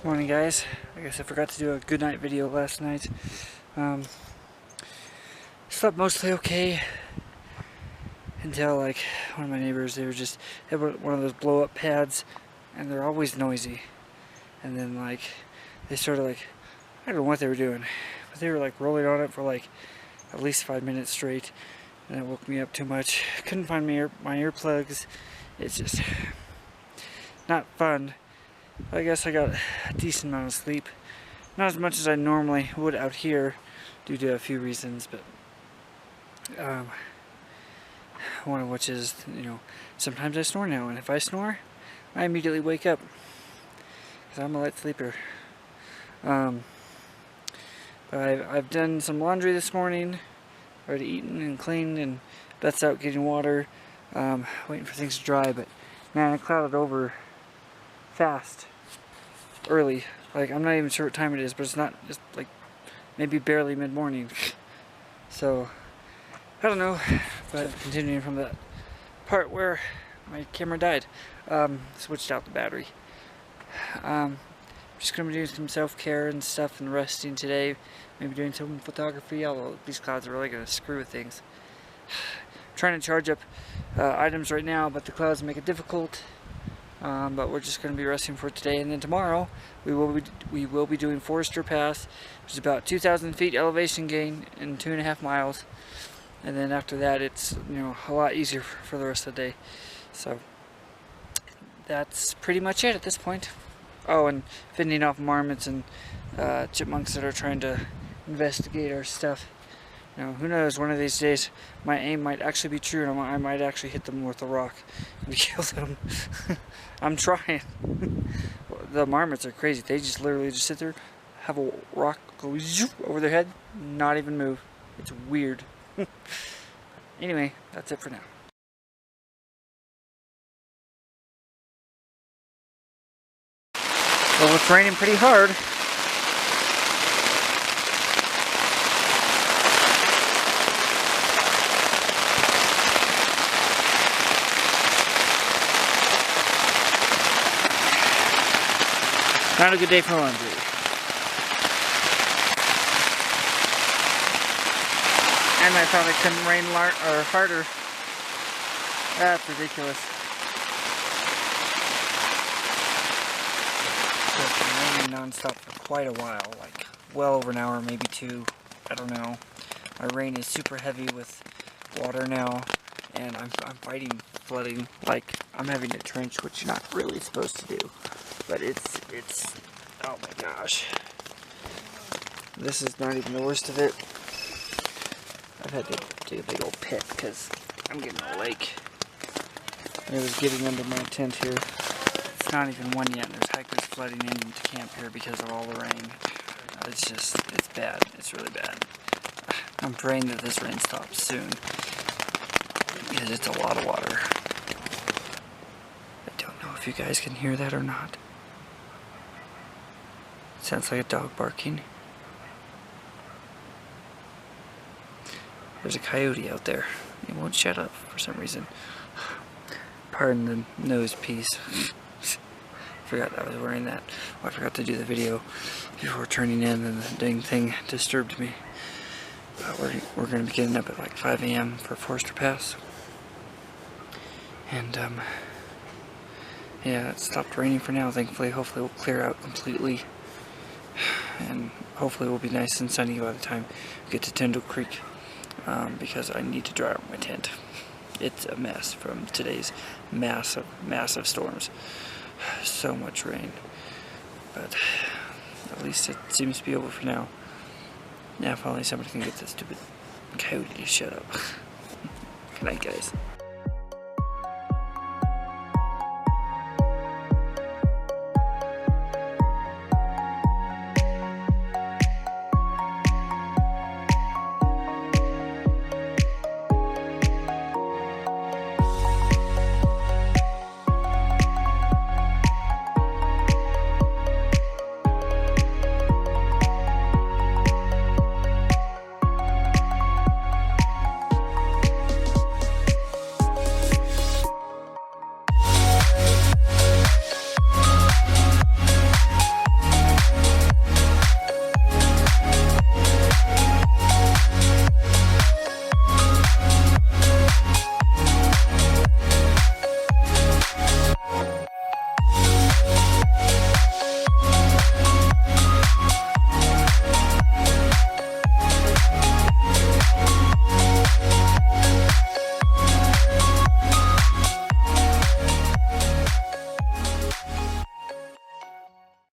Morning guys. I guess I forgot to do a good night video last night. Slept mostly okay until like one of my neighbors, they were one of those blow up pads and they're always noisy. And then like they started like, I don't know what they were doing, but they were like rolling on it for like at least 5 minutes straight, and it woke me up too much. Couldn't find my earplugs. It's just not fun. I guess I got a decent amount of sleep. Not as much as I normally would out here due to a few reasons, but one of which is, sometimes I snore now, and if I snore, I immediately wake up because I'm a light sleeper. But I've done some laundry this morning, already eaten and cleaned, and Beth's out getting water, waiting for things to dry, but man, it clouded over fast, early. Like, I'm not even sure what time it is, but it's like maybe barely mid-morning. So, I don't know, but continuing from that part where my camera died, switched out the battery. Just gonna be doing some self-care and stuff and resting today, maybe doing some photography, although these clouds are really gonna screw with things. Trying to charge up items right now, but the clouds make it difficult. But we're just going to be resting for today, and then tomorrow we will be doing Forester Pass, which is about 2,000 feet elevation gain in 2.5 miles, and then after that it's a lot easier for the rest of the day. So that's pretty much it at this point. Oh, and fending off marmots and chipmunks that are trying to investigate our stuff. Who knows, one of these days my aim might actually be true and I might actually hit them with a rock and kill them. I'm trying. The marmots are crazy. They just literally just sit there, have a rock go zoop over their head, not even move. It's weird. Anyway, that's it for now. Well, it's raining pretty hard. Not a good day for laundry. And I thought it couldn't rain harder. That's ridiculous. So it's been raining non-stop for quite a while, like well over an hour, maybe 2. I don't know. My rain is super heavy with water now, and I'm fighting flooding. Like, I'm having to trench, which you're not really supposed to do. But it's, oh my gosh. This is not even the worst of it. I've had to dig a big old pit because I'm getting a lake. It was getting under my tent here. It's not even one yet, and there's hikers flooding into camp here because of all the rain. It's bad. It's really bad. I'm praying that this rain stops soon because it's a lot of water. I don't know if you guys can hear that or not. Sounds like a dog barking. There's a coyote out there. He won't shut up for some reason. Pardon the nose piece. Forgot that I was wearing that. Oh, I forgot to do the video before turning in, and the dang thing disturbed me. But we're going to be getting up at like 5 a.m. for Forester Pass. And yeah, it stopped raining for now, thankfully. Hopefully it will clear out completely. And hopefully it will be nice and sunny by the time we get to Tyndall Creek, because I need to dry out my tent. It's a mess from today's massive storms. So much rain, but at least it seems to be over for now. Now finally somebody can get this stupid coyote to shut up. Good night, guys.